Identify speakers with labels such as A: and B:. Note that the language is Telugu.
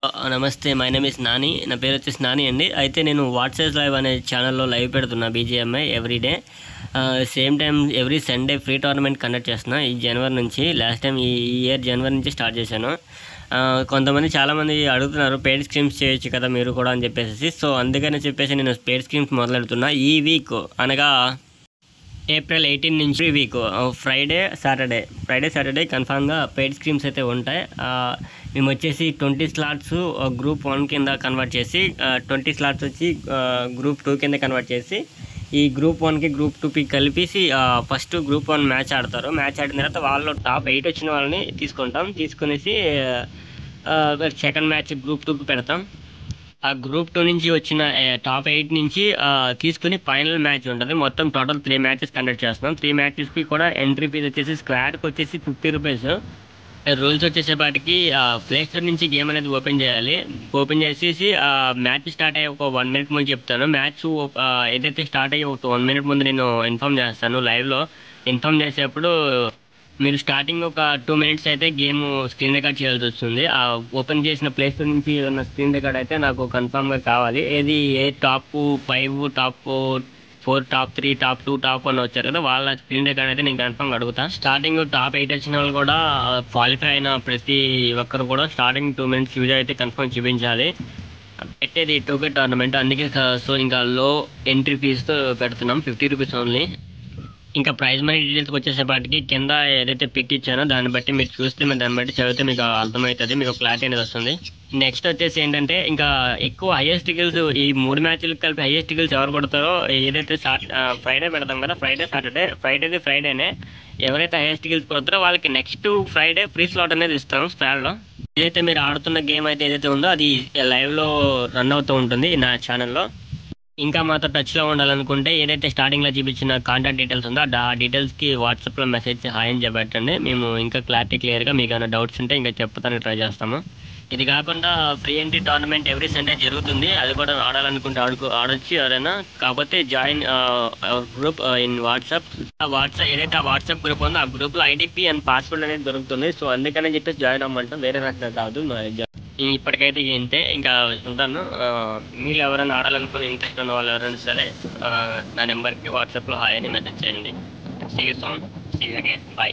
A: నమస్తే. My name is Nani. నా పేరు వచ్చేసి నాని అండి. అయితే నేను వాట్సాప్ లైవ్ అనే ఛానల్లో లైవ్ పెడుతున్నా BGMI everyday. Same time every Sunday free tournament conduct చేస్తున్నా ఈ జనవరి నుంచి. లాస్ట్ టైం ఈ ఇయర్ జనవరి నుంచి స్టార్ట్ చేశాను. కొంతమంది చాలామంది అడుగుతున్నారు పెయిడ్ స్కీమ్స్ చేయొచ్చు కదా మీరు కూడా అని చెప్పేసి. సో అందుకని చెప్పేసి నేను పెయిడ్ స్కీమ్స్ మొదలెడుతున్నా. ఈ వీక్ అనగా ఏప్రిల్ 18 నుంచి వీక్ ఫ్రైడే సాటర్డే కన్ఫామ్గా పెయిడ్ స్కీమ్స్ అయితే ఉంటాయి. మేము వచ్చేసి 20 స్లాట్స్ గ్రూప్ 1 కింద కన్వర్ట్ చేసి 20 స్లాట్స్ వచ్చి గ్రూప్ 2 కింద కన్వర్ట్ చేసి ఈ గ్రూప్ 1కి గ్రూప్ 2కి కలిపేసి ఫస్ట్ గ్రూప్ 1 మ్యాచ్ ఆడతారు. మ్యాచ్ ఆడిన తర్వాత వాళ్ళు టాప్ 8 వచ్చిన వాళ్ళని తీసుకునేసి సెకండ్ మ్యాచ్ గ్రూప్ 2కి పెడతాం. ఆ గ్రూప్ 2 నుంచి వచ్చిన టాప్ 8 నుంచి తీసుకుని ఫైనల్ మ్యాచ్ ఉంటుంది. మొత్తం టోటల్ 3 మ్యాచెస్ కండక్ట్ చేస్తున్నాం. 3 మ్యాచెస్కి కూడా ఎంట్రీ ఫీజు వచ్చేసి స్క్వాడ్కి వచ్చేసి 50 రూపీస్. రూల్స్ వచ్చేసేపాటికి ప్లే స్టోర్ నుంచి గేమ్ అనేది ఓపెన్ చేసేసి మ్యాచ్ స్టార్ట్ అయ్యే ఒక 1 మినిట్ ముందు చెప్తాను. మ్యాచ్ ఏదైతే స్టార్ట్ అయ్యే ఒక 1 మినిట్ ముందు నేను ఇన్ఫామ్ చేస్తాను. లైవ్లో ఇన్ఫామ్ చేసేప్పుడు మీరు స్టార్టింగ్ ఒక 2 మినిట్స్ అయితే గేమ్ స్క్రీన్ రికార్డ్ చేయాల్సి వస్తుంది. ఓపెన్ చేసిన ప్లే స్టోర్ నుంచి ఉన్న స్క్రీన్ రికార్డ్ అయితే నాకు కన్ఫామ్గా కావాలి. ఏ top 5, top 4, top 3, top 2, top 1 వచ్చారు కదా, వాళ్ళ స్క్రీన్ రికార్డ్ అయితే నేను కన్ఫామ్గా అడుగుతాను. స్టార్టింగ్ టాప్ 8 వచ్చిన వాళ్ళు కూడా క్వాలిఫై అయిన ప్రతి ఒక్కరు కూడా స్టార్టింగ్ 2 మినిట్స్ యూజ్ అయితే కన్ఫామ్ చూపించాలి. పెట్టేది టోకెన్ టోర్నమెంట్, అందుకే సో ఇంకా లో ఎంట్రీ ఫీజుతో పెడుతున్నాం, 50 రూపీస్ ఓన్లీ. ఇంకా ప్రైజ్ మనీ డీటెయిల్స్కి వచ్చేసేపాటికి కింద ఏదైతే పిక్ ఇచ్చానో దాన్ని బట్టి మీరు చూస్తే దాన్ని బట్టి చదివితే మీకు అర్థమవుతుంది, మీకు క్లారిటీ అనేది వస్తుంది. నెక్స్ట్ వచ్చేసి ఏంటంటే ఇంకా ఎక్కువ హైయెస్ట్ గిల్స్ ఈ 3 మ్యాచ్లకు కలిపి హైయెస్ట్ గిల్స్ ఎవరు కొడతారో, ఏదైతే ఫ్రైడే పెడతాం కదా, ఫ్రైడేనే ఎవరైతే హైయెస్ట్ గిల్స్ కొడతారో వాళ్ళకి నెక్స్ట్ ఫ్రైడే ఫ్రీ స్లాట్ అనేది ఇస్తాం స్పాడ్లో. ఏదైతే మీరు ఆడుతున్న గేమ్ అయితే ఏదైతే ఉందో అది లైవ్లో రన్ అవుతూ ఉంటుంది నా ఛానల్లో. ఇంకా మాతో టచ్లో ఉండాలనుకుంటే ఏదైతే స్టార్టింగ్లో చూపించిన కాంటాక్ట్ డీటెయిల్స్ ఉందో ఆ డీటెయిల్స్కి వాట్సాప్లో మెసేజ్ హాయ్ అని చెప్పండి. మేము ఇంకా క్లియర్గా మీకు ఏమైనా డౌట్స్ ఉంటే ఇంకా చెప్తానికి ట్రై చేస్తాము. ఇది కాకుండా free entry tournament every Sunday జరుగుతుంది. అది కూడా ఆడాలనుకుంటే ఆడొచ్చు ఎవరైనా. కాకపోతే జాయిన్ గ్రూప్ ఇన్ వాట్సాప్. ఏదైతే ఆ వాట్సాప్ గ్రూప్ ఉందో ఆ గ్రూప్లో ఐడిపి అండ్ పాస్వర్డ్ అనేది దొరుకుతుంది. సో అందుకని చెప్పేసి జాయిన్ అవ్వమంటాం, వేరే రకంగా కాదు. ఇప్పటికైతే ఇంతే, ఇంకా ఉంటాను. మీరు ఎవరైనా ఆడాలనుకుని ఇంట్రెస్ట్ ఉన్న వాళ్ళు ఎవరైనా సరే నా నెంబర్కి వాట్సాప్లో హాయ్ అని మెసేజ్ చేయండి. See you soon, see you again, by.